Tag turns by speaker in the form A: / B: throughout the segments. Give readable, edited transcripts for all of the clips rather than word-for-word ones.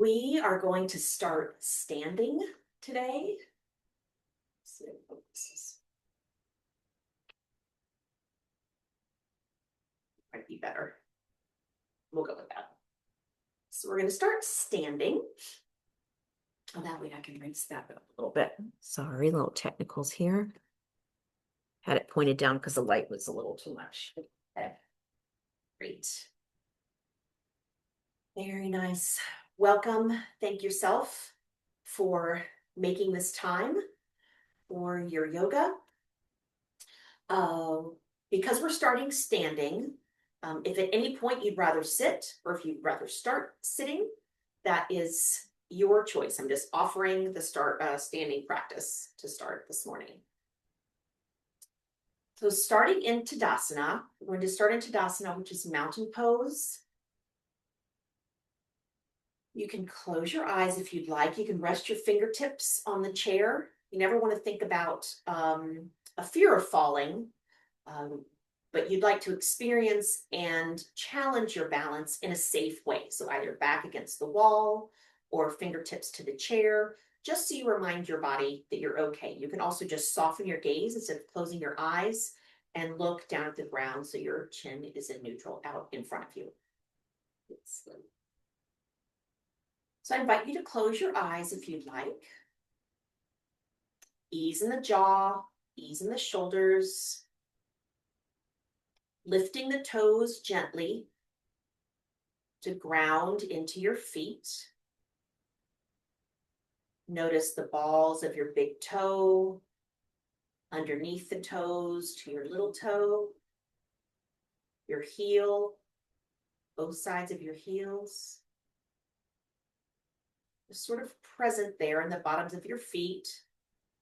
A: We are going to start standing today. Might be better. We'll go with that. So we're going to start standing. Oh, that way I can raise that up a little bit. Sorry, little technicals here. Had it pointed down because the light was a little too much. Okay. Great. Very nice. Welcome. Thank yourself for making this time for your yoga. Because we're starting standing, if at any point you'd rather sit or if you'd rather start sitting, that is your choice. I'm just offering the standing practice to start this morning. So starting in Tadasana, we're going to start in Tadasana, which is mountain pose. You can close your eyes if you'd like. You can rest your fingertips on the chair. You never want to think about a fear of falling, but you'd like to experience and challenge your balance in a safe way. So either back against the wall or fingertips to the chair, just so you remind your body that you're okay. You can also just soften your gaze instead of closing your eyes and look down at the ground so your chin is in neutral out in front of you. So I invite you to close your eyes if you'd like. Ease in the jaw, ease in the shoulders. Lifting the toes gently to ground into your feet. Notice the balls of your big toe, underneath the toes to your little toe, your heel, both sides of your heels. Just sort of present there in the bottoms of your feet.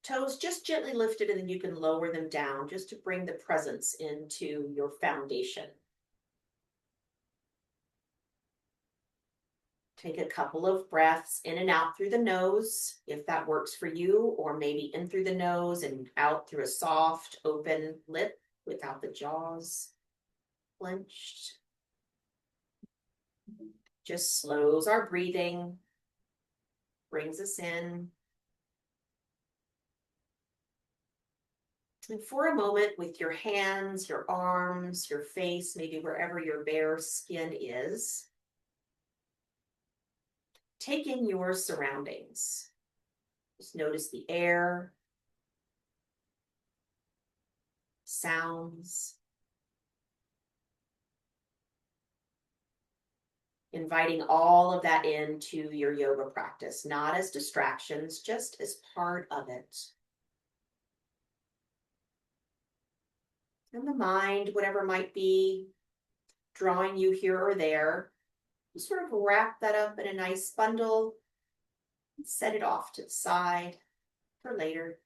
A: Toes just gently lifted, and then you can lower them down just to bring the presence into your foundation. Take a couple of breaths in and out through the nose, if that works for you, or maybe in through the nose and out through a soft, open lip without the jaws clenched. Just slows our breathing, brings us in. And for a moment, with your hands, your arms, your face, maybe wherever your bare skin is, take in your surroundings. Just notice the air, sounds. Inviting all of that into your yoga practice, not as distractions, just as part of it. And the mind, whatever might be drawing you here or there, you sort of wrap that up in a nice bundle and set it off to the side for later.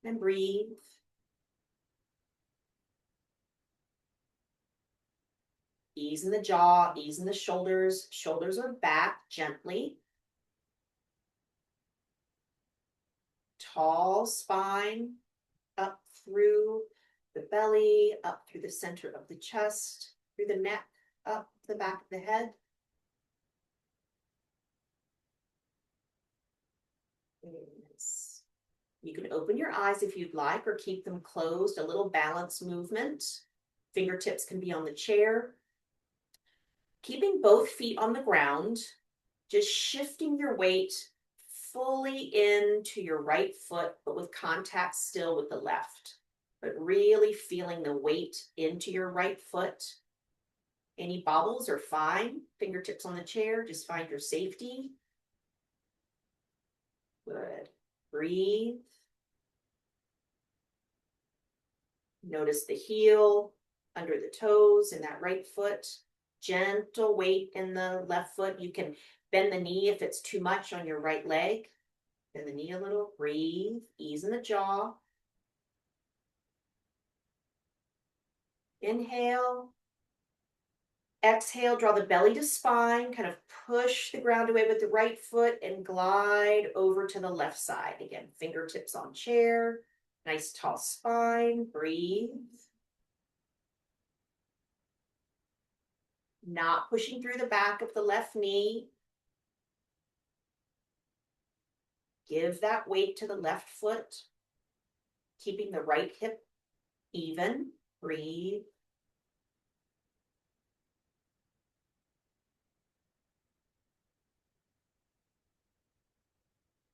A: And breathe. Ease in the jaw, ease in the shoulders. Shoulders are back gently. Tall spine up through the belly, up through the center of the chest, through the neck, up the back of the head. Nice. You can open your eyes if you'd like, or keep them closed. A little balance movement. Fingertips can be on the chair. Keeping both feet on the ground, just shifting your weight fully into your right foot, but with contact still with the left. But really feeling the weight into your right foot. Any bobbles are fine. Fingertips on the chair, just find your safety. Good. Breathe. Notice the heel under the toes in that right foot. Gentle weight in the left foot. You can bend the knee if it's too much on your right leg. Bend the knee a little. Breathe. Ease in the jaw. Inhale. Exhale, draw the belly to spine, kind of push the ground away with the right foot and glide over to the left side. Again, fingertips on chair, nice tall spine, breathe. Not pushing through the back of the left knee, Give that weight to the left foot, keeping the right hip even. Breathe.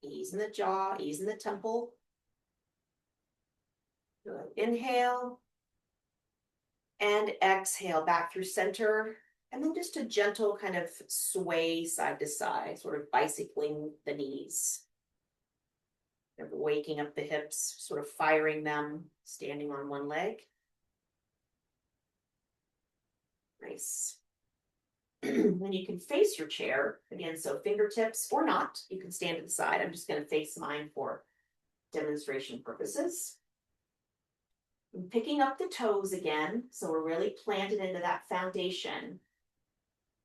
A: Ease in the jaw, ease in the temple. Good. Inhale. And exhale back through center. And then just a gentle kind of sway side to side, sort of bicycling the knees. Kind of waking up the hips, sort of firing them, standing on one leg. Nice. Then you can face your chair again, so fingertips or not, you can stand to the side. I'm just going to face mine for demonstration purposes. I'm picking up the toes again, so we're really planted into that foundation.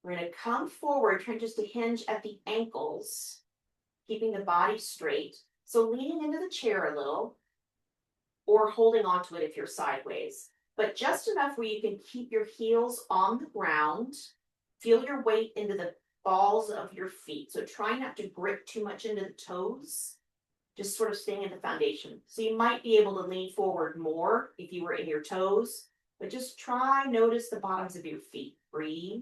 A: We're going to come forward, trying just to hinge at the ankles, keeping the body straight. So leaning into the chair a little, or holding onto it if you're sideways, but just enough where you can keep your heels on the ground. Feel your weight into the balls of your feet. So try not to grip too much into the toes, just sort of staying in the foundation. So you might be able to lean forward more if you were in your toes, but just try, notice the bottoms of your feet. Breathe.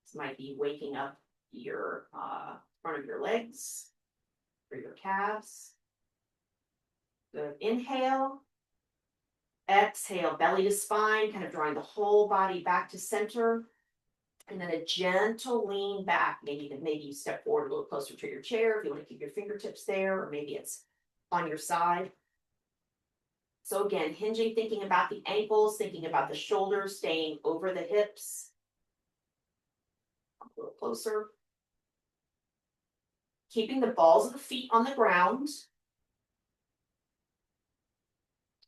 A: This might be waking up your front of your legs or your calves. Good. Inhale. Exhale, belly to spine, kind of drawing the whole body back to center. And then a gentle lean back. Maybe you step forward a little closer to your chair if you want to keep your fingertips there, or maybe it's on your side. So again, hinging, thinking about the ankles, thinking about the shoulders, staying over the hips. A little closer. Keeping the balls of the feet on the ground.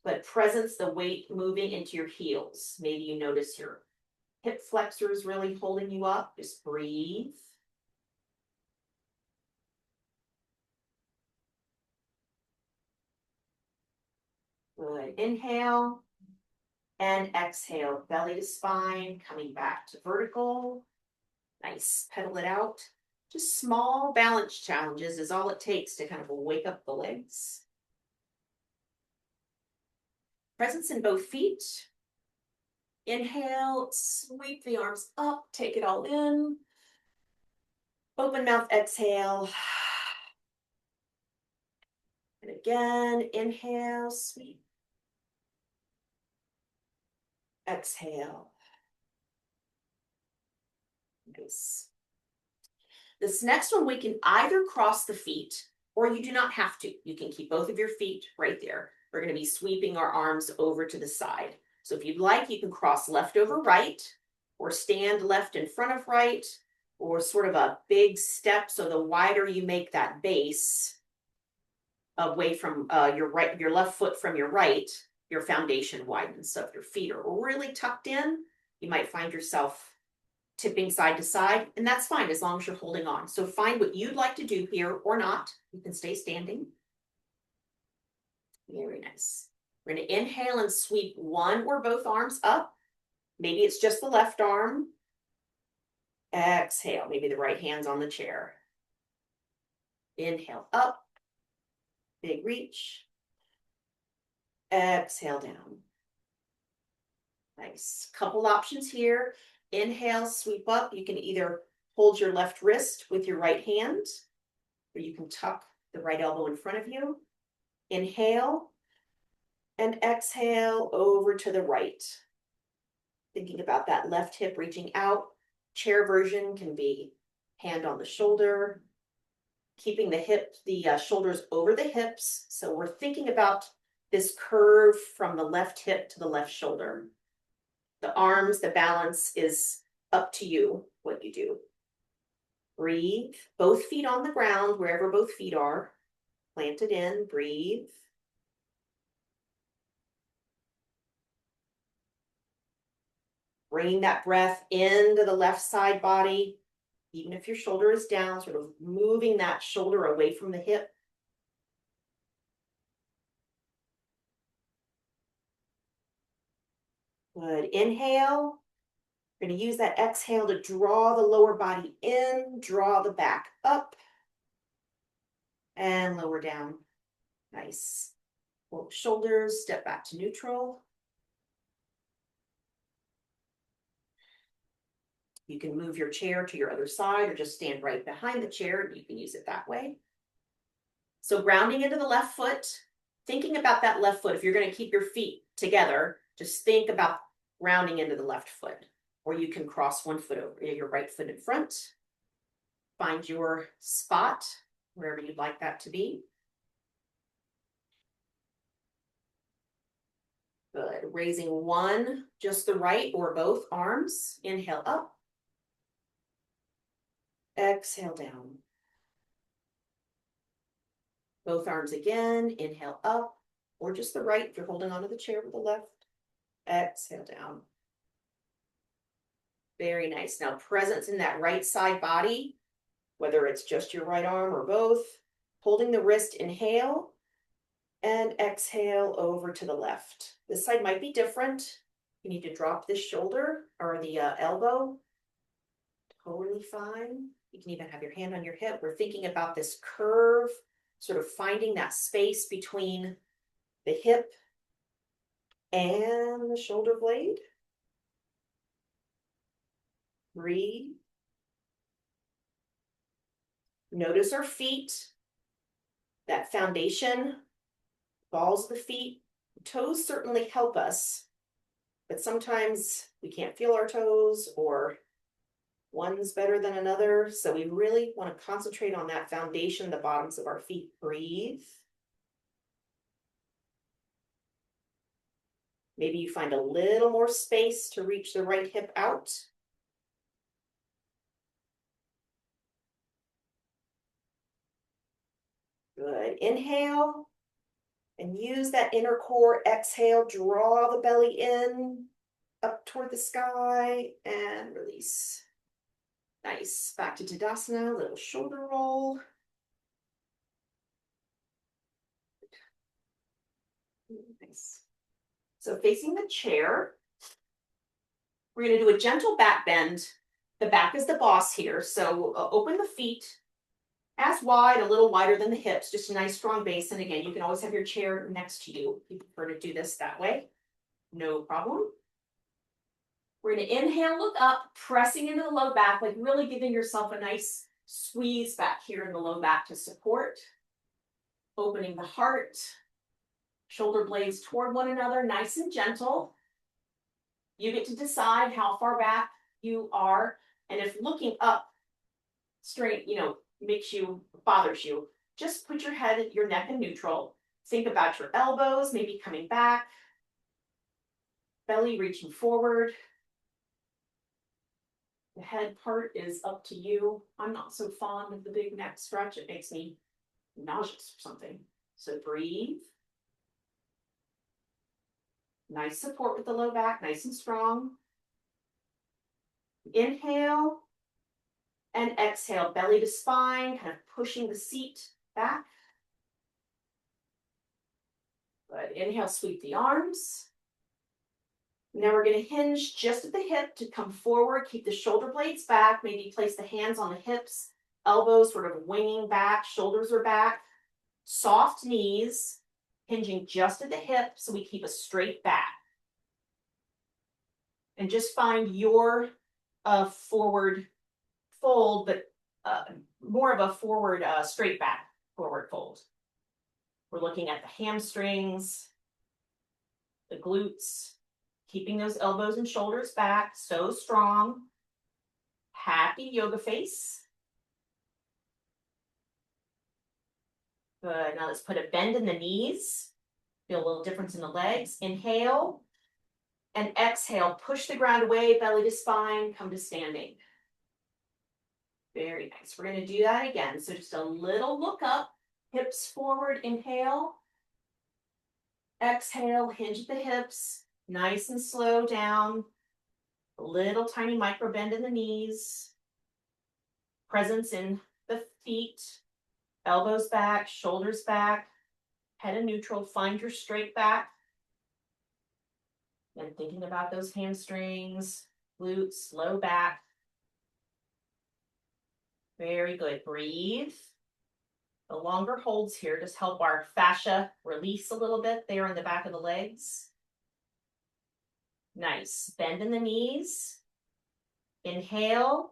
A: But presence, the weight moving into your heels. Maybe you notice your hip flexors really holding you up. Just breathe. Good. Inhale and exhale. Belly to spine, coming back to vertical. Nice. Pedal it out. Just small balance challenges is all it takes to kind of wake up the legs. Presence in both feet. Inhale, sweep the arms up, take it all in. Open mouth, exhale. And again, inhale, sweep. Exhale. Nice. This next one, we can either cross the feet or you do not have to. You can keep both of your feet right there. We're going to be sweeping our arms over to the side. So if you'd like, you can cross left over right, or stand left in front of right, or sort of a big step. So the wider you make that base away from your left foot from your right, your foundation widens. So if your feet are really tucked in, you might find yourself tipping side to side, and that's fine as long as you're holding on. So find what you'd like to do here or not. You can stay standing. Very nice. We're going to inhale and sweep one or both arms up. Maybe it's just the left arm. Exhale, maybe the right hand's on the chair. Inhale up, big reach. Exhale down. Nice. Couple options here. Inhale, sweep up. You can either hold your left wrist with your right hand, or you can tuck the right elbow in front of you. Inhale and exhale over to the right. Thinking about that left hip reaching out. Chair version can be hand on the shoulder, keeping the shoulders over the hips. So we're thinking about this curve from the left hip to the left shoulder. The arms, the balance is up to you what you do. Breathe. Both feet on the ground, wherever both feet are. Planted in. Breathe. Bringing that breath into the left side body. Even if your shoulder is down, sort of moving that shoulder away from the hip. Good. Inhale. We're going to use that exhale to draw the lower body in, draw the back up, and lower down. Nice. Pull shoulders, step back to neutral. You can move your chair to your other side or just stand right behind the chair and you can use it that way. So grounding into the left foot, thinking about that left foot. If you're going to keep your feet together, just think about rounding into the left foot. Or you can cross one foot over, your right foot in front. Find your spot, wherever you'd like that to be. Good. Raising one, just the right or both arms. Inhale up. Exhale down. Both arms again. Inhale up, or just the right if you're holding onto the chair with the left. Exhale down. Very nice. Now presence in that right side body, whether it's just your right arm or both. Holding the wrist, inhale, and exhale over to the left. This side might be different. You need to drop this shoulder or the elbow. Totally fine. You can even have your hand on your hip. We're thinking about this curve, sort of finding that space between the hip and the shoulder blade. Breathe. Notice our feet, that foundation, balls of the feet. Toes certainly help us, but sometimes we can't feel our toes or one's better than another. So we really want to concentrate on that foundation, the bottoms of our feet. Breathe. Maybe you find a little more space to reach the right hip out. Good. Inhale and use that inner core. Exhale, draw the belly in, up toward the sky, and release. Nice. Back to Tadasana, little shoulder roll. Nice. So facing the chair, we're going to do a gentle back bend. The back is the boss here. So open the feet as wide, a little wider than the hips, just a nice strong base. And again, you can always have your chair next to you if you prefer to do this that way. No problem. We're going to inhale, look up, pressing into the low back, like really giving yourself a nice squeeze back here in the low back to support. Opening the heart, shoulder blades toward one another, nice and gentle. You get to decide how far back you are. And if looking up straight, bothers you, just put your head, your neck in neutral. Think about your elbows, maybe coming back. Belly reaching forward. The head part is up to you. I'm not so fond of the big neck stretch. It makes me nauseous or something. So breathe. Nice support with the low back, nice and strong. Inhale and exhale, belly to spine, kind of pushing the seat back. Good. Inhale, sweep the arms. Now we're going to hinge just at the hip to come forward. Keep the shoulder blades back. Maybe place the hands on the hips, elbows sort of winging back, shoulders are back. Soft knees, hinging just at the hip so we keep a straight back. And just find your forward fold, but more of a forward straight back forward fold. We're looking at the hamstrings, the glutes, keeping those elbows and shoulders back, so strong. Happy yoga face. Good. Now let's put a bend in the knees. Feel a little difference in the legs. Inhale and exhale. Push the ground away, belly to spine, come to standing. Very nice. We're going to do that again. So just a little look up, hips forward, inhale. Exhale, hinge at the hips, nice and slow down. A little tiny micro bend in the knees. Presence in the feet, elbows back, shoulders back, head in neutral. Find your straight back. And thinking about those hamstrings, glutes, low back. Very good. Breathe. The longer holds here just help our fascia release a little bit there in the back of the legs. Nice. Bend in the knees. Inhale.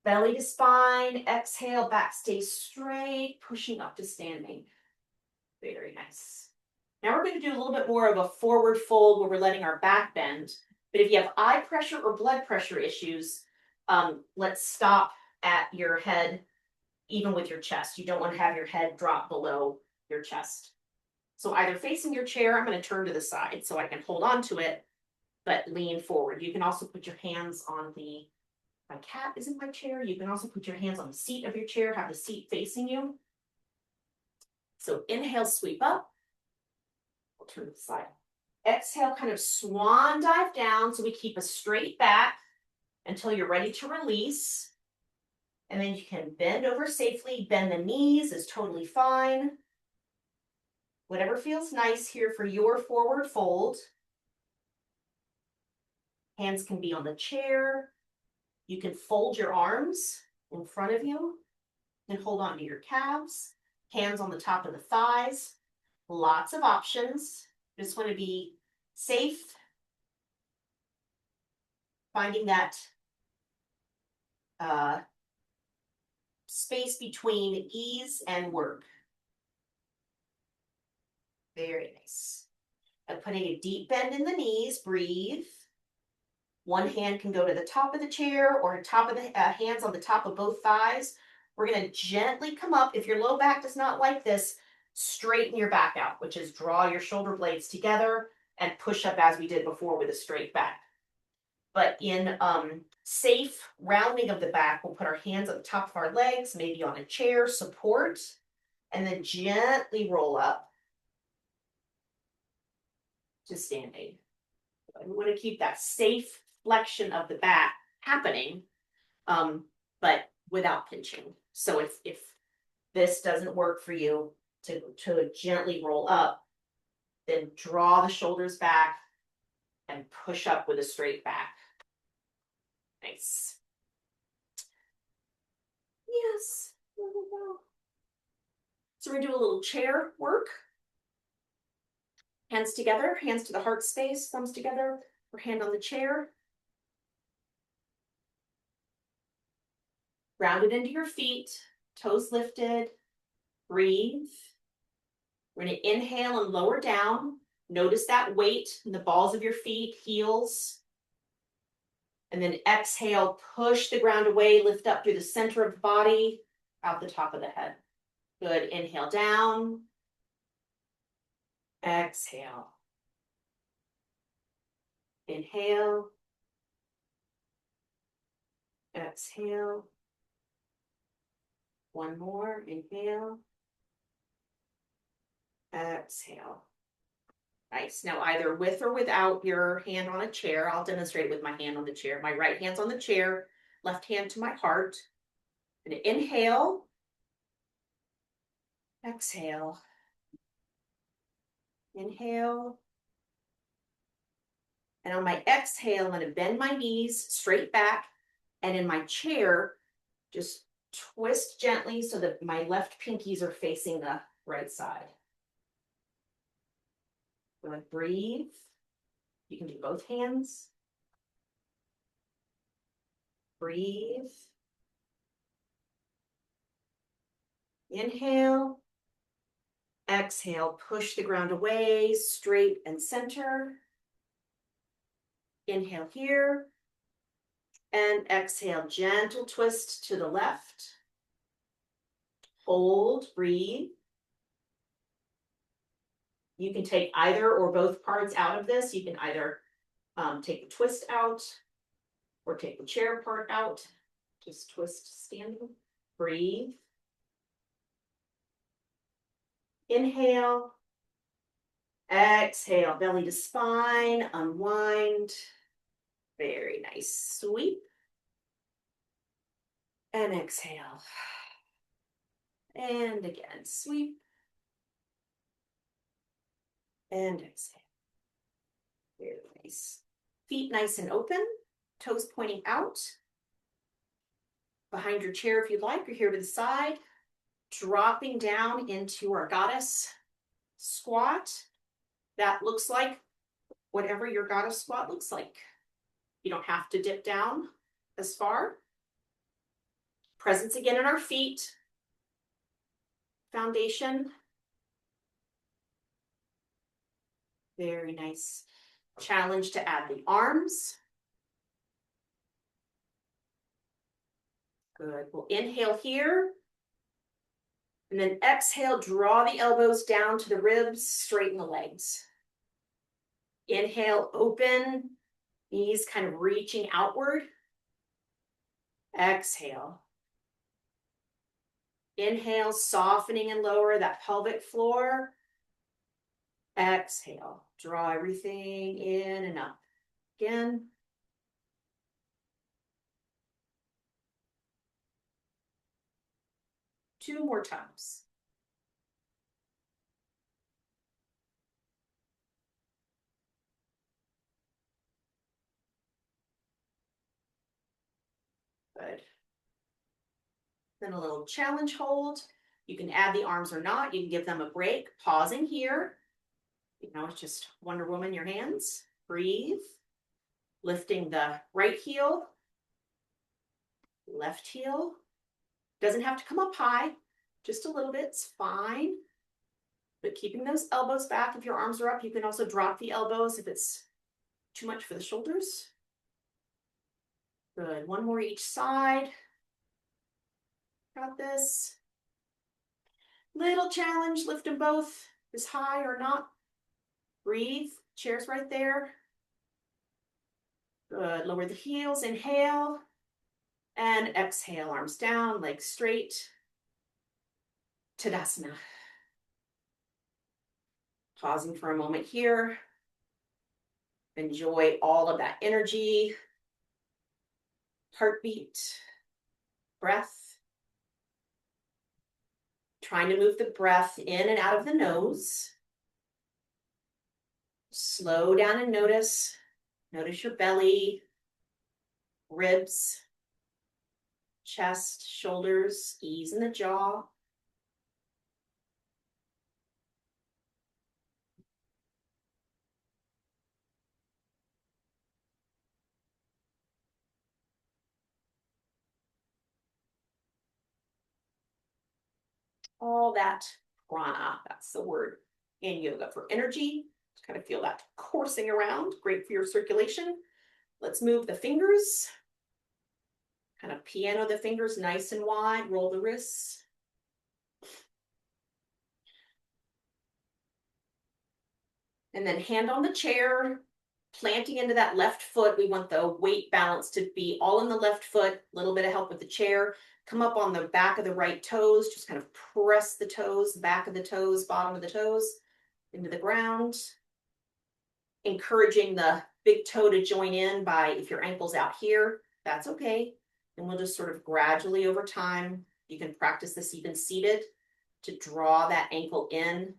A: Belly to spine. Exhale. Back stays straight. Pushing up to standing. Very nice. Now we're going to do a little bit more of a forward fold where we're letting our back bend. But if you have eye pressure or blood pressure issues, let's stop at your head, even with your chest. You don't want to have your head drop below your chest. So either facing your chair, I'm going to turn to the side so I can hold on to it, but lean forward. You can also put your hands on my cat is in my chair. You can also put your hands on the seat of your chair, have the seat facing you. So inhale, sweep up. We'll turn to the side. Exhale, kind of swan dive down so we keep a straight back until you're ready to release. And then you can bend over safely. Bend the knees is totally fine. Whatever feels nice here for your forward fold. Hands can be on the chair. You can fold your arms in front of you and hold on to your calves. Hands on the top of the thighs. Lots of options. Just want to be safe. Finding that space between ease and work. Very nice. And putting a deep bend in the knees, breathe. One hand can go to the top of the chair or top of the hands on the top of both thighs. We're going to gently come up. If your low back does not like this, straighten your back out, which is draw your shoulder blades together and push up as we did before with a straight back. But in safe rounding of the back, we'll put our hands at the top of our legs, maybe on a chair, support, and then gently roll up to standing. We want to keep that safe flexion of the back happening, but without pinching. So if this doesn't work for you to gently roll up, then draw the shoulders back and push up with a straight back. Nice. Yes. There we go. So we're going to do a little chair work. Hands together, hands to the heart space, thumbs together, or hand on the chair. Grounded into your feet, toes lifted. Breathe. We're going to inhale and lower down. Notice that weight in the balls of your feet, heels. And then exhale, push the ground away, lift up through the center of the body, out the top of the head. Good. Inhale down. Exhale. Inhale. Exhale. One more. Inhale. Exhale. Nice. Now either with or without your hand on a chair, I'll demonstrate with my hand on the chair. My right hand's on the chair, left hand to my heart. And inhale. Exhale. Inhale. And on my exhale, I'm going to bend my knees straight back. And in my chair, just twist gently so that my left pinkies are facing the right side. Good. Breathe. You can do both hands. Breathe. Inhale. Exhale, push the ground away, straight and center. Inhale here. And exhale, gentle twist to the left. Hold, breathe. You can take either or both parts out of this. You can either take the twist out or take the chair part out. Just twist standing. Breathe. Inhale. Exhale, belly to spine, unwind. Very nice. Sweep. And exhale. And again, sweep. And exhale. Very nice. Feet nice and open. toes pointing out. Behind your chair if you'd like, or here to the side. Dropping down into our goddess squat. That looks like whatever your goddess squat looks like. You don't have to dip down as far. Presence again in our feet. Foundation. Very nice. Challenge to add the arms. Good. We'll inhale here. And then exhale, draw the elbows down to the ribs, straighten the legs. Inhale, open, knees kind of reaching outward. Exhale. Inhale, softening and lower that pelvic floor. Exhale, draw everything in and up. Again. Two more times. Good. Then a little challenge hold. You can add the arms or not. You can give them a break. Pausing here. You know, it's just Wonder Woman, your hands. Breathe. Lifting the right heel. Left heel. Doesn't have to come up high. Just a little bit. It's fine. But keeping those elbows back. If your arms are up, you can also drop the elbows if it's too much for the shoulders. Good. One more each side. Got this. Little challenge, lift them both as high or not. Breathe, chair's right there. Good, lower the heels, inhale. And exhale, arms down, legs straight. Tadasana. Pausing for a moment here. Enjoy all of that energy. Heartbeat, breath. Trying to move the breath in and out of the nose. Slow down and notice. Notice your belly, ribs, chest, shoulders, ease in the jaw. All that prana, that's the word in yoga for energy. Just kind of feel that coursing around, great for your circulation. Let's move the fingers. Kind of piano the fingers nice and wide, roll the wrists. And then hand on the chair, planting into that left foot. We want the weight balance to be all in the left foot, a little bit of help with the chair. Come up on the back of the right toes, just kind of press the toes, back of the toes, bottom of the toes into the ground. Encouraging the big toe to join in by, if your ankle's out here, that's okay. And we'll just sort of gradually over time, you can practice this even seated, to draw that ankle in,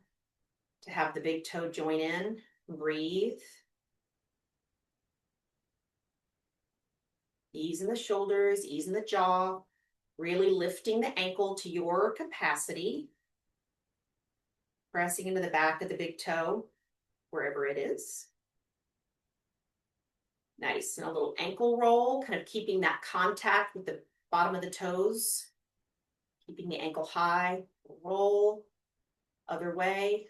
A: to have the big toe join in. Breathe. Ease in the shoulders, ease in the jaw, really lifting the ankle to your capacity. Pressing into the back of the big toe, wherever it is. Nice, and a little ankle roll, kind of keeping that contact with the bottom of the toes. Keeping the ankle high, roll, other way.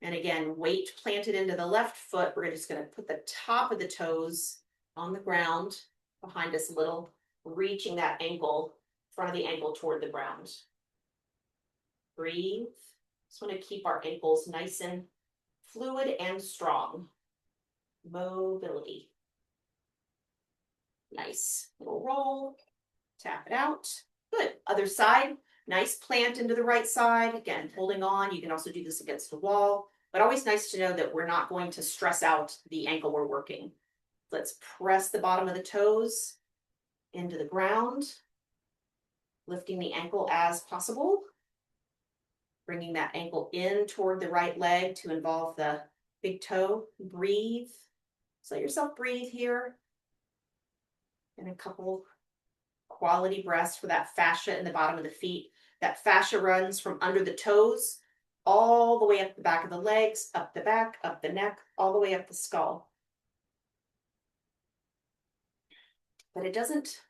A: And again, weight planted into the left foot. We're just going to put the top of the toes on the ground behind us a little, reaching that ankle, front of the ankle toward the ground. Breathe. Just want to keep our ankles nice and fluid and strong. Mobility. Nice. Little roll. Tap it out. Good. Other side. Nice plant into the right side. Again, holding on. You can also do this against the wall, but always nice to know that we're not going to stress out the ankle we're working. Let's press the bottom of the toes into the ground, lifting the ankle as possible, bringing that ankle in toward the right leg to involve the big toe. Breathe. So let yourself breathe here. And a couple quality breaths for that fascia in the bottom of the feet. That fascia runs from under the toes all the way up the back of the legs, up the back, up the neck, all the way up the skull. But it doesn't,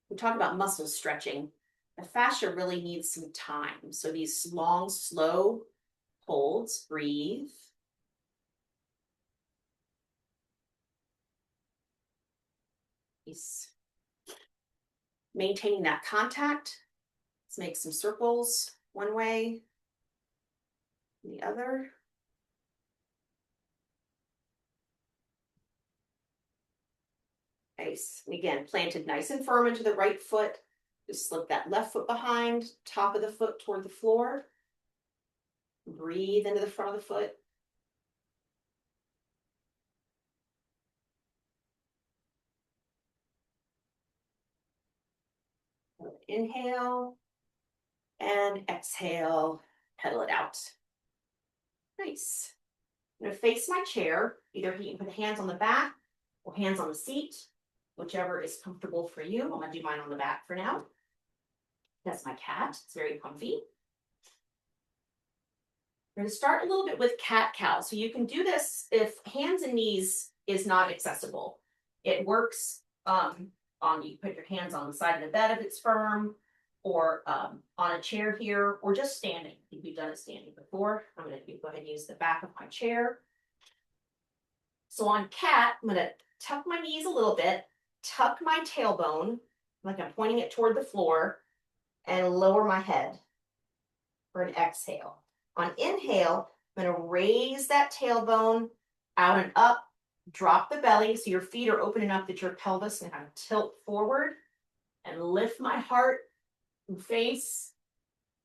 A: we talk about muscle stretching. The fascia really needs some time. So these long, slow holds, breathe. Peace. Maintaining that contact. Let's make some circles one way, the other. Nice. And again, planted nice and firm into the right foot. Just slip that left foot behind, top of the foot toward the floor. Breathe into the front of the foot. Inhale and exhale, pedal it out. Nice. I'm gonna face my chair. Either you can put hands on the back or hands on the seat, whichever is comfortable for you. I'm gonna do mine on the back for now. That's my cat, it's very comfy. We're gonna start a little bit with cat-cow. So you can do this if hands and knees is not accessible. It works you put your hands on the side of the bed if it's firm, or on a chair here, or just standing. I think we've done it standing before. I'm gonna go ahead and use the back of my chair. So on cat, I'm gonna tuck my knees a little bit, tuck my tailbone, like I'm pointing it toward the floor, and lower my head for an exhale. On inhale, I'm gonna raise that tailbone out and up, drop the belly so your feet are open enough that your pelvis can kind of tilt forward, and lift my heart and face.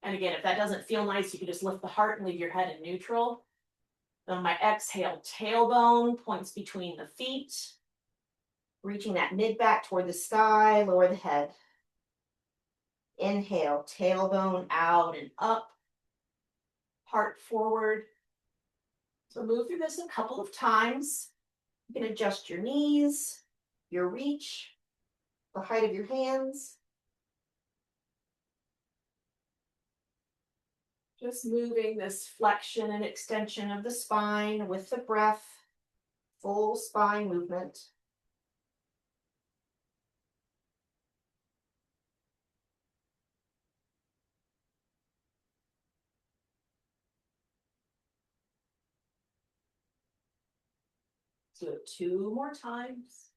A: And again, if that doesn't feel nice, you can just lift the heart and leave your head in neutral. Then my exhale, tailbone points between the feet, reaching that mid back toward the sky, lower the head. Inhale, tailbone out and up, heart forward. So move through this a couple of times. You can adjust your knees, your reach, the height of your hands. Just moving this flexion and extension of the spine with the breath, full spine movement. Do it 2 more times.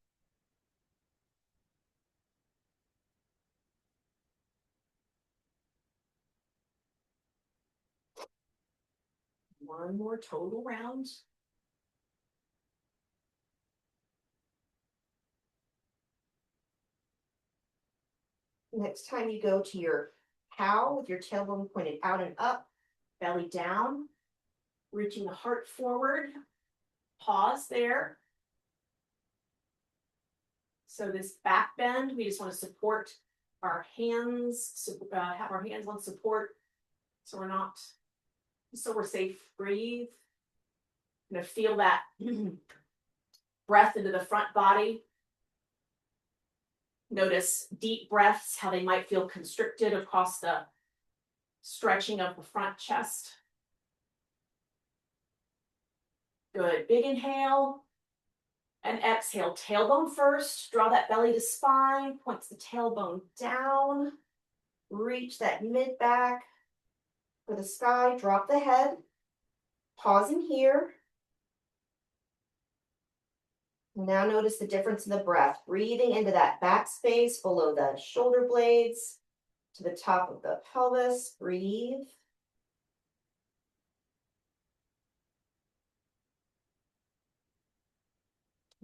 A: One more total round. Next time you go to your cow with your tailbone pointed out and up, belly down, reaching the heart forward, pause there. So this back bend, we just want to support our hands, have our hands on support so we're safe. Breathe. I'm gonna feel that breath into the front body. Notice deep breaths, how they might feel constricted across the stretching of the front chest. Good, big inhale and exhale. Tailbone first, draw that belly to spine, points the tailbone down, reach that mid back for the sky, drop the head, pausing here. Now notice the difference in the breath, breathing into that back space below the shoulder blades to the top of the pelvis, breathe.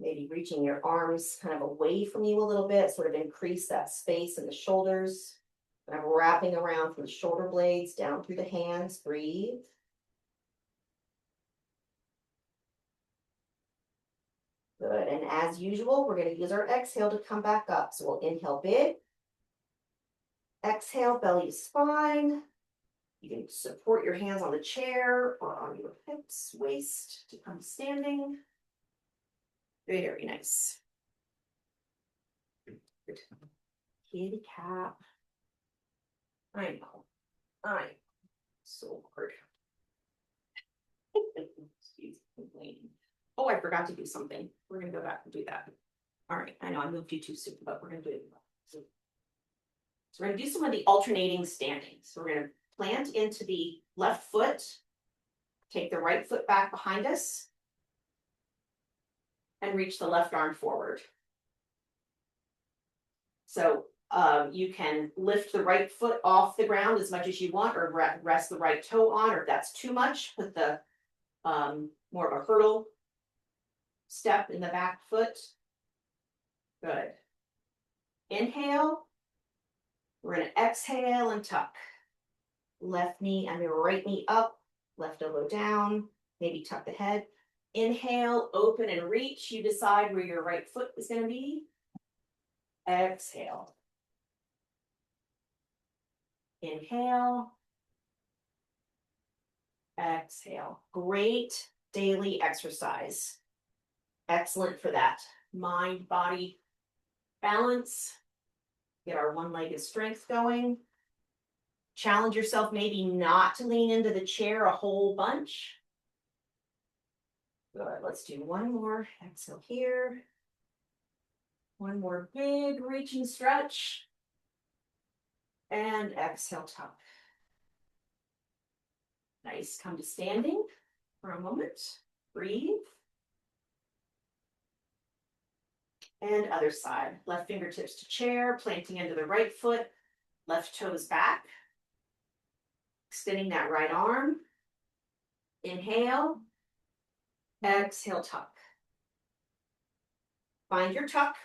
A: Maybe reaching your arms kind of away from you a little bit, sort of increase that space in the shoulders. Kind of wrapping around from the shoulder blades down through the hands, breathe. Good, and as usual, we're gonna use our exhale to come back up. So we'll inhale big. Exhale, belly to spine. You can support your hands on the chair or on your hips, waist to come standing. Very nice. Good. Kitty cat. I know. So hard. She's complaining. Oh, I forgot to do something. We're gonna go back and do that. All right, I know I moved you too soon, but we're gonna do it. So we're gonna do some of the alternating standing. So we're gonna plant into the left foot, take the right foot back behind us, and reach the left arm forward. So you can lift the right foot off the ground as much as you want, or rest the right toe on, or if that's too much, put the more of a hurdle step in the back foot. Good. Inhale. We're going to exhale and tuck. Left knee and the right knee up, left elbow down, maybe tuck the head. Inhale, open and reach. You decide where your right foot is going to be. Exhale. Inhale. Exhale. Great daily exercise. Excellent for that mind-body balance. Get our one-legged strength going. Challenge yourself maybe not to lean into the chair a whole bunch. Good. Let's do one more. Exhale here. One more big reach and stretch. And exhale, tuck. Nice. Come to standing for a moment. Breathe. And other side. Left fingertips to chair, planting into the right foot. Left toes back. Extending that right arm. Inhale. Exhale, tuck. Find your tuck.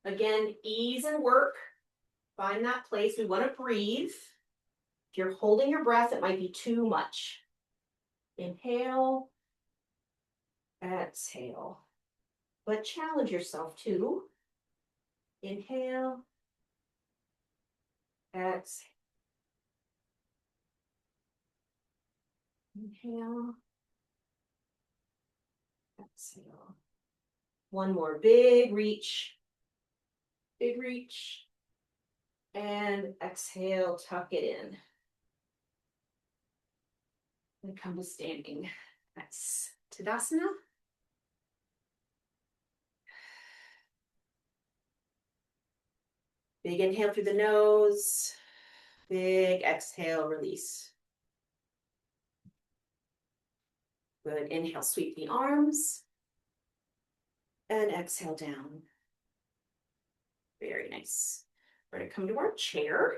A: Again, ease and work. Find that place. We want to breathe. If you're holding your breath, it might be too much. Inhale. Exhale. But challenge yourself too. Inhale. Exhale. Inhale. Exhale. One more big reach. Big reach. And exhale, tuck it in. And come to standing. That's Tadasana. Big inhale through the nose. Big exhale, release. Good. Inhale, sweep the arms. And exhale down. Very nice. We're going to come to our chair.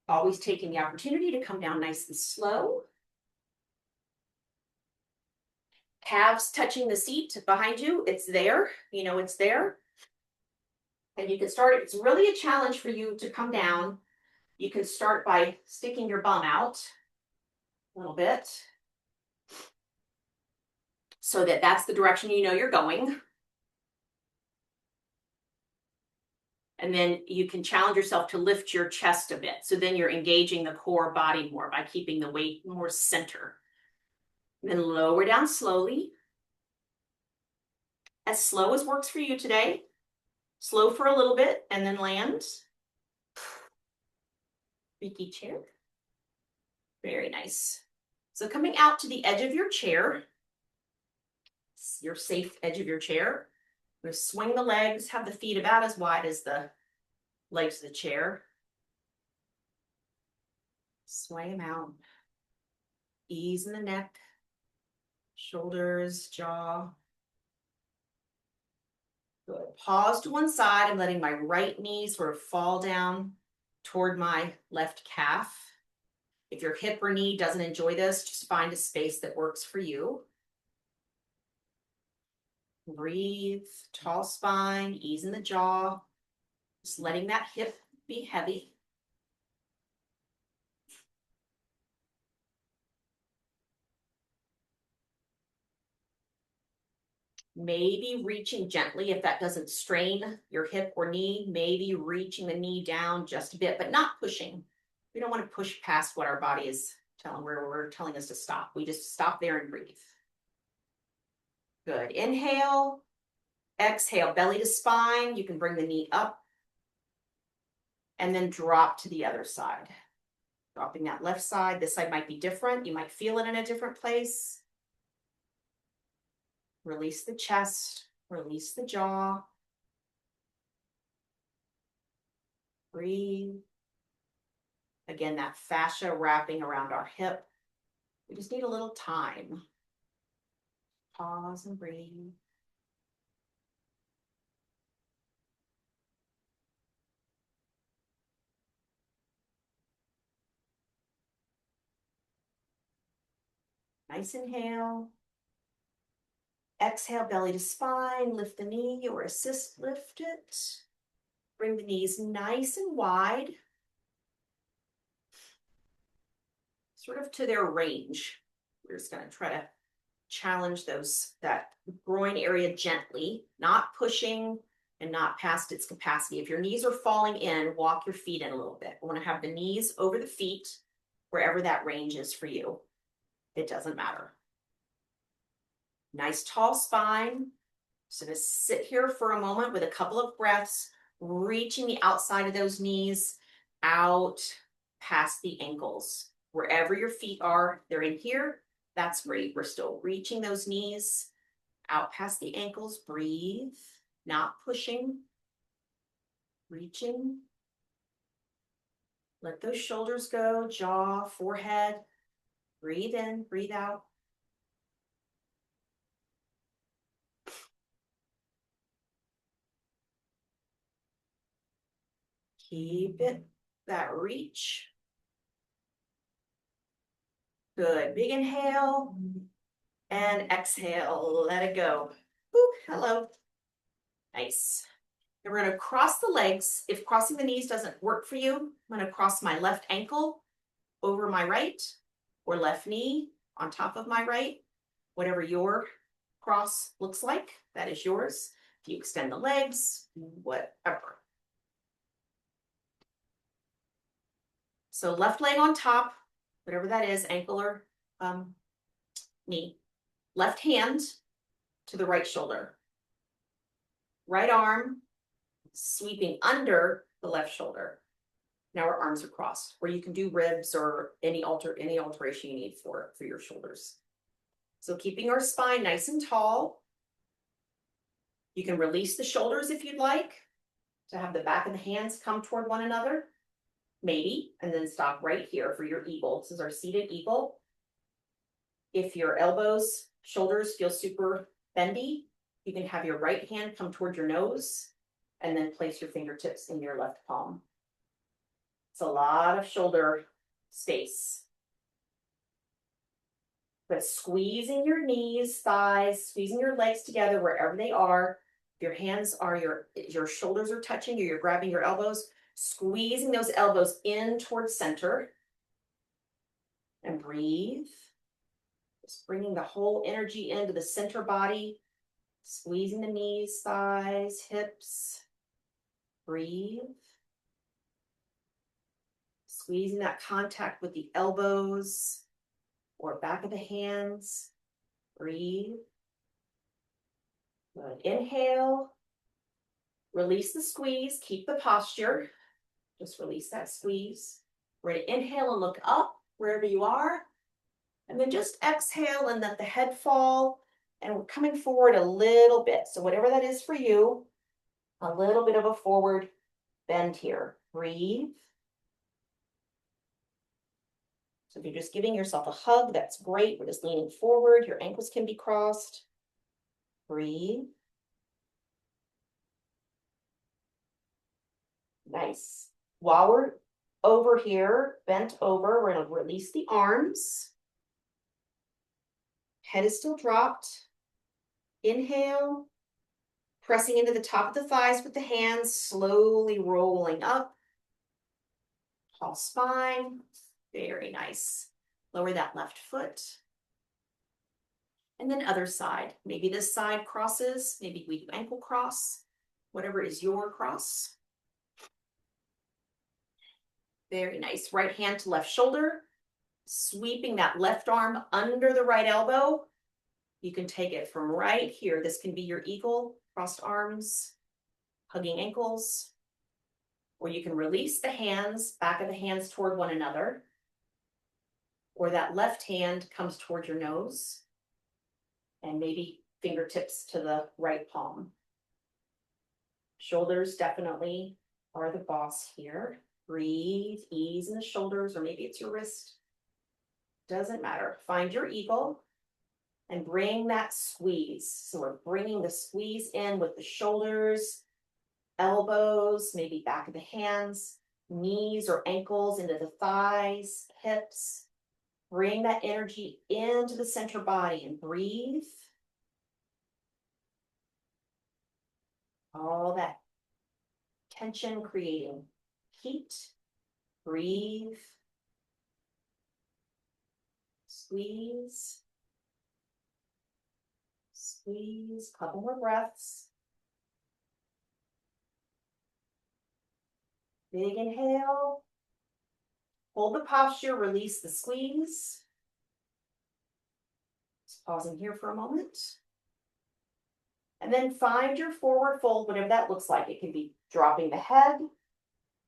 A: Always taking the opportunity to come down nice and slow. Calves touching the seat behind you. It's there. You know it's there. And you can start, it's really a challenge for you to come down. You can start by sticking your bum out a little bit, so that that's the direction you know you're going. And then you can challenge yourself to lift your chest a bit. So then you're engaging the core body more by keeping the weight more center. And then lower down slowly. As slow as works for you today. Slow for a little bit and then land. Freaky chair. Very nice. So coming out to the edge of your chair, your safe edge of your chair, we're going to swing the legs, have the feet about as wide as the legs of the chair. Sway them out. Ease in the neck, shoulders, jaw. Good. Pause to one side. I'm letting my right knee sort of fall down toward my left calf. If your hip or knee doesn't enjoy this, just find a space that works for you. Breathe, tall spine, ease in the jaw. Just letting that hip be heavy. Maybe reaching gently if that doesn't strain your hip or knee, maybe reaching the knee down just a bit, but not pushing. We don't want to push past what our body is telling, where we're telling us to stop. We just stop there and breathe. Good. Inhale, exhale, belly to spine. You can bring the knee up and then drop to the other side. Dropping that left side. This side might be different. You might feel it in a different place. Release the chest, release the jaw. Breathe. Again, that fascia wrapping around our hip. We just need a little time. Pause and breathe. Nice inhale. Exhale, belly to spine. Lift the knee or assist lift it. Bring the knees nice and wide. Sort of to their range. We're just going to try to challenge that groin area gently, not pushing and not past its capacity. If your knees are falling in, walk your feet in a little bit. We want to have the knees over the feet, wherever that range is for you. It doesn't matter. Nice tall spine. So just sit here for a moment with a couple of breaths, reaching the outside of those knees out past the ankles. Wherever your feet are, they're in here. That's great. We're still reaching those knees out past the ankles. Breathe, not pushing, reaching. Let those shoulders go, jaw, forehead. Breathe in, breathe out. Keep it, that reach. Good. Big inhale and exhale. Let it go. Ooh, hello. Nice. And we're going to cross the legs. If crossing the knees doesn't work for you, I'm going to cross my left ankle over my right or left knee on top of my right. Whatever your cross looks like, that is yours. If you extend the legs, whatever. So left leg on top, whatever that is, ankle or knee. Left hand to the right shoulder. Right arm sweeping under the left shoulder. Now our arms are crossed, or you can do ribs or any alteration you need for your shoulders. So keeping our spine nice and tall. You can release the shoulders if you'd like to have the back of the hands come toward one another. Maybe, and then stop right here for your eagle. This is our seated eagle. If your elbows, shoulders feel super bendy, you can have your right hand come toward your nose and then place your fingertips in your left palm. It's a lot of shoulder space. But squeezing your knees, thighs, squeezing your legs together wherever they are. If your hands are, your shoulders are touching or you're grabbing your elbows, squeezing those elbows in towards center. And breathe. Just bringing the whole energy into the center body. Squeezing the knees, thighs, hips. Breathe. Squeezing that contact with the elbows or back of the hands. Breathe. Good. Inhale. Release the squeeze. Keep the posture. Just release that squeeze. Ready to inhale and look up wherever you are. And then just exhale and let the head fall. And we're coming forward a little bit. So whatever that is for you, a little bit of a forward bend here. Breathe. So if you're just giving yourself a hug, that's great. We're just leaning forward. Your ankles can be crossed. Breathe. Nice. While we're over here, bent over, we're going to release the arms. Head is still dropped. Inhale. Pressing into the top of the thighs with the hands, slowly rolling up. Tall spine. Very nice. Lower that left foot. And then other side. Maybe this side crosses. Maybe we do ankle cross. Whatever is your cross. Very nice. Right hand to left shoulder. Sweeping that left arm under the right elbow. You can take it from right here. This can be your eagle, crossed arms, hugging ankles, or you can release the hands, back of the hands toward one another, or that left hand comes toward your nose, and maybe fingertips to the right palm. Shoulders definitely are the boss here. Breathe, ease in the shoulders, or maybe it's your wrist. Doesn't matter. Find your eagle and bring that squeeze. So we're bringing the squeeze in with the shoulders, elbows, maybe back of the hands, knees or ankles into the thighs, hips. Bring that energy into the center body and breathe. All that tension creating heat. Breathe. Squeeze. Squeeze. Couple more breaths. Big inhale. Hold the posture, release the squeeze. Just pausing here for a moment. And then find your forward fold, whatever that looks like. It can be dropping the head.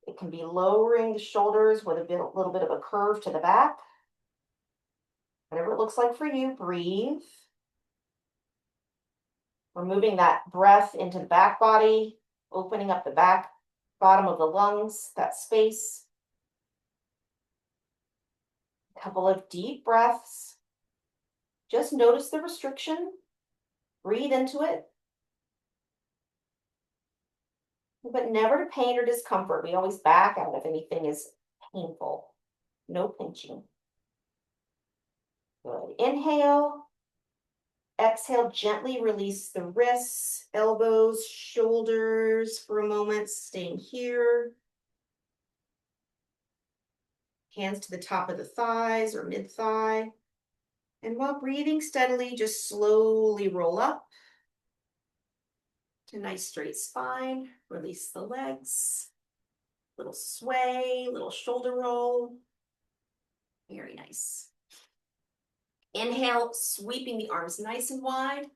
A: It can be lowering the shoulders with a little bit of a curve to the back. Whatever it looks like for you, breathe. We're moving that breath into the back body, opening up the back bottom of the lungs, that space. A couple of deep breaths. Just notice the restriction. Breathe into it. But never to pain or discomfort. We always back out if anything is painful. No pinching. Good. Inhale. Exhale, gently release the wrists, elbows, shoulders for a moment, staying here. Hands to the top of the thighs or mid-thigh. And while breathing steadily, just slowly roll up to a nice straight spine. Release the legs. Little sway, little shoulder roll. Very nice. Inhale, sweeping the arms nice and wide.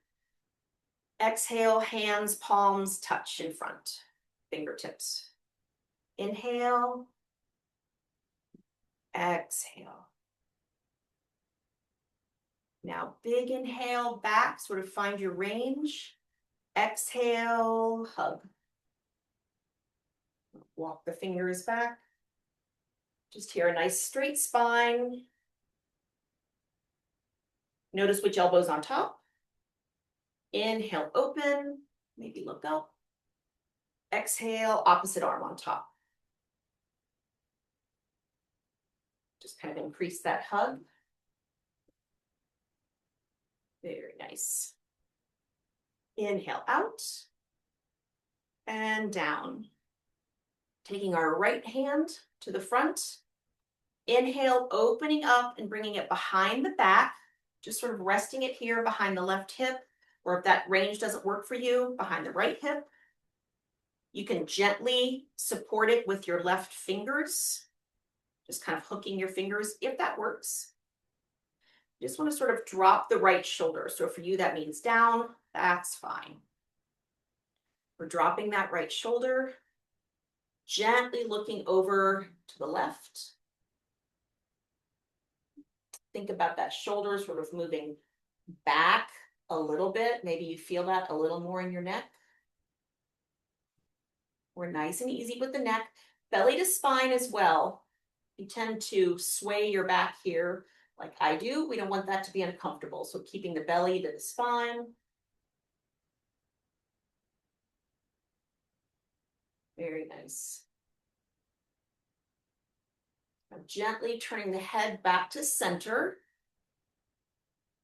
A: Exhale, hands, palms touch in front, fingertips. Inhale. Exhale. Now, big inhale back, sort of find your range. Exhale, hug. Walk the fingers back. Just here, a nice straight spine. Notice which elbow's on top. Inhale, open, maybe look up. Exhale, opposite arm on top. Just kind of increase that hug. Very nice. Inhale out and down. Taking our right hand to the front. Inhale, opening up and bringing it behind the back. Just sort of resting it here behind the left hip, or if that range doesn't work for you, behind the right hip. You can gently support it with your left fingers, just kind of hooking your fingers if that works. You just want to sort of drop the right shoulder. So for you, that means down, that's fine. We're dropping that right shoulder, gently looking over to the left. Think about that shoulder sort of moving back a little bit. Maybe you feel that a little more in your neck. We're nice and easy with the neck. Belly to spine as well. You tend to sway your back here like I do. We don't want that to be uncomfortable. So keeping the belly to the spine. Very nice. I'm gently turning the head back to center.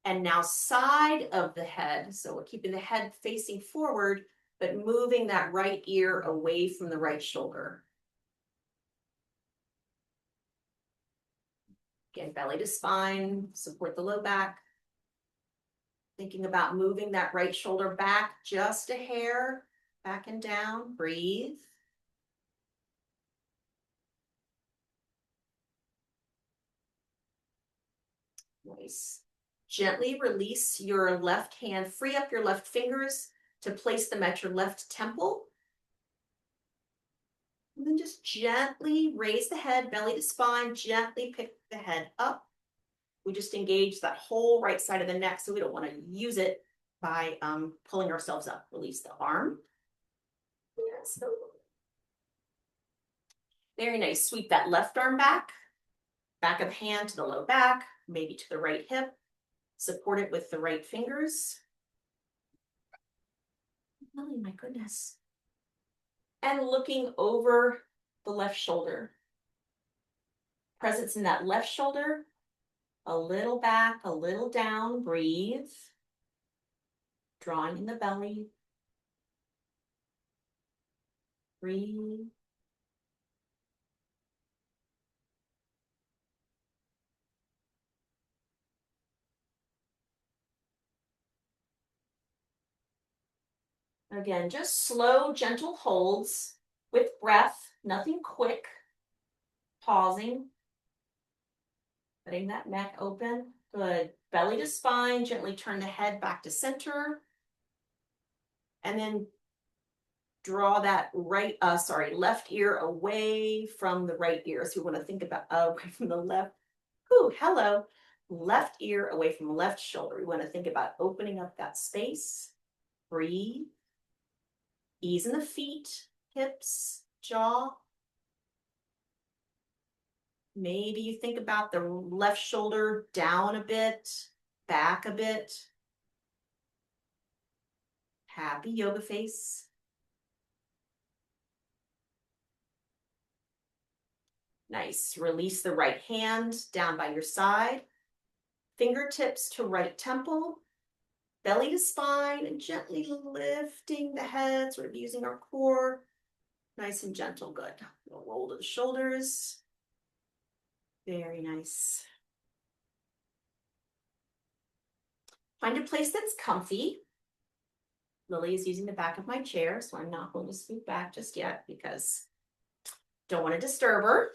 A: And now side of the head. So we're keeping the head facing forward, but moving that right ear away from the right shoulder. Again, belly to spine, support the low back. Thinking about moving that right shoulder back just a hair, back and down. Breathe. Nice. Gently release your left hand, free up your left fingers to place them at your left temple. And then just gently raise the head, belly to spine, gently pick the head up. We just engage that whole right side of the neck, so we don't want to use it by pulling ourselves up. Release the arm. Yes. Very nice. Sweep that left arm back, back of the hand to the low back, maybe to the right hip. Support it with the right fingers. Oh my goodness. And looking over the left shoulder. Presence in that left shoulder. A little back, a little down. Breathe. Drawing in the belly. Breathe. Again, just slow, gentle holds with breath, nothing quick. Pausing. Letting that neck open. Good. Belly to spine, gently turn the head back to center. And then draw that left ear away from the right ear. So we want to think about away from the left. Ooh, hello. Left ear away from left shoulder. We want to think about opening up that space. Breathe. Ease in the feet, hips, jaw. Maybe you think about the left shoulder down a bit, back a bit. Happy yoga face. Nice. Release the right hand down by your side. Fingertips to right temple. Belly to spine, and gently lifting the head, sort of using our core. Nice and gentle. Good. We'll roll to the shoulders. Very nice. Find a place that's comfy. Lily is using the back of my chair, so I'm not going to scoot back just yet because don't want to disturb her.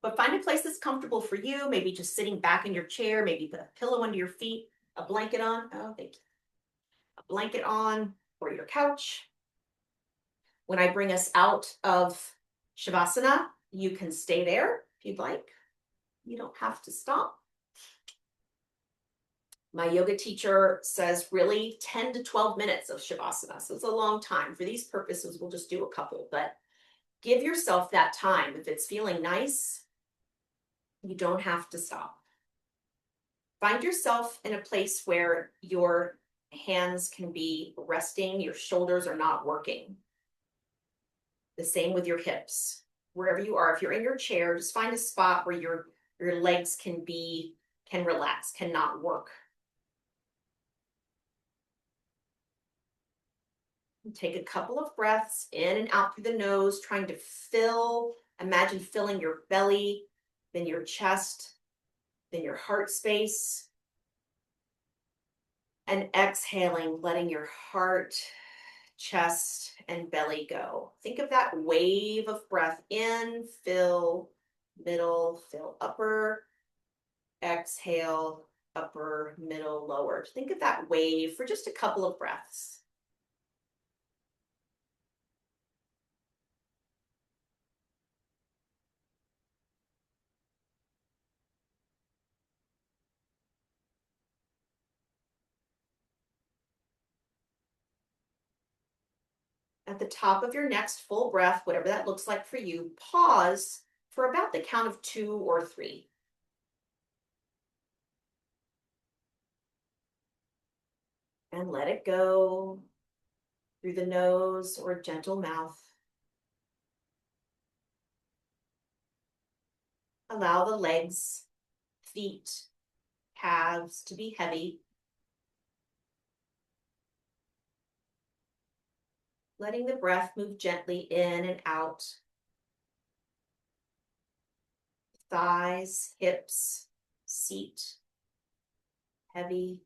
A: But find a place that's comfortable for you. Maybe just sitting back in your chair. Maybe put a pillow under your feet, a blanket on. Oh, thank you. A blanket on, or your couch. When I bring us out of Shavasana, you can stay there if you'd like. You don't have to stop. My yoga teacher says really 10 to 12 minutes of Shavasana. So it's a long time. For these purposes, we'll just do a couple, but give yourself that time. If it's feeling nice, you don't have to stop. Find yourself in a place where your hands can be resting, your shoulders are not working. The same with your hips. Wherever you are, if you're in your chair, just find a spot where your legs can relax, cannot work. Take a couple of breaths in and out through the nose, trying to imagine filling your belly, then your chest, then your heart space. And exhaling, letting your heart, chest, and belly go. Think of that wave of breath in, fill, middle, fill upper, exhale, upper, middle, lower. Think of that wave for just a couple of breaths. At the top of your next full breath, whatever that looks like for you, pause for about the count of 2 or 3. And let it go through the nose or gentle mouth. Allow the legs, feet, calves to be heavy. Letting the breath move gently in and out. Thighs, hips, seat, heavy.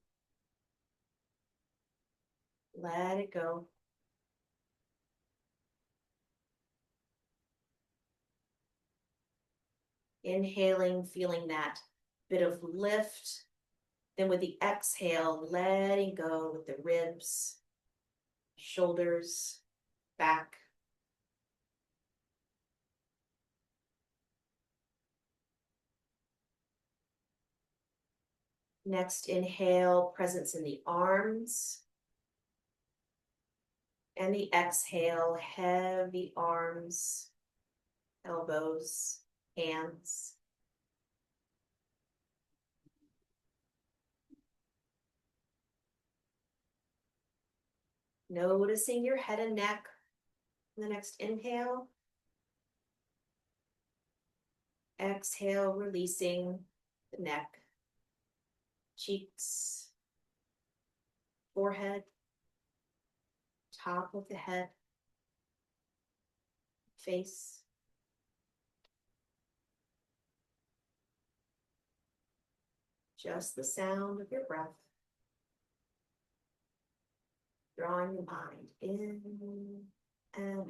A: Let it go. Inhaling, feeling that bit of lift Then with the exhale, letting go with the ribs, shoulders, back. Next inhale, presence in the arms. And the exhale, heavy arms, elbows, hands. Noticing your head and neck. The next inhale. Exhale, releasing the neck, cheeks, forehead, top of the head, face. Just the sound of your breath. Drawing your mind in and out.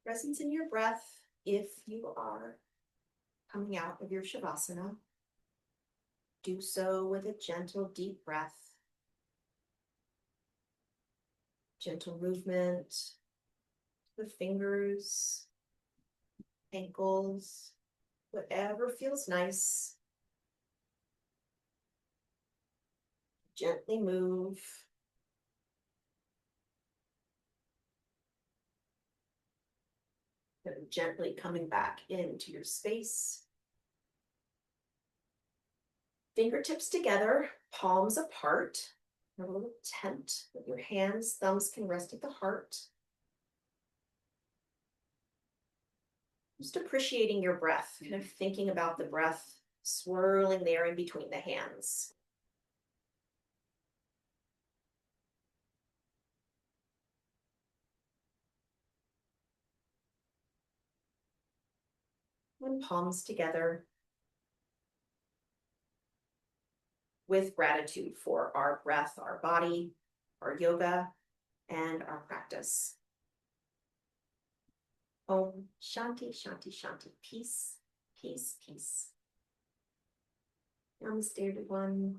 A: Presence in your breath if you are coming out of your Shavasana. Do so with a gentle, deep breath. Gentle movement, the fingers, ankles, whatever feels nice. Gently move. And gently coming back into your space. Fingertips together, palms apart. A little tent with your hands, thumbs can rest at the heart. Just appreciating your breath, kind of thinking about the breath swirling there in between the hands. And palms together with gratitude for our breath, our body, our yoga, and our practice. Om Shanti, Shanti, Shanti. Peace, peace, peace. Namaste, everyone.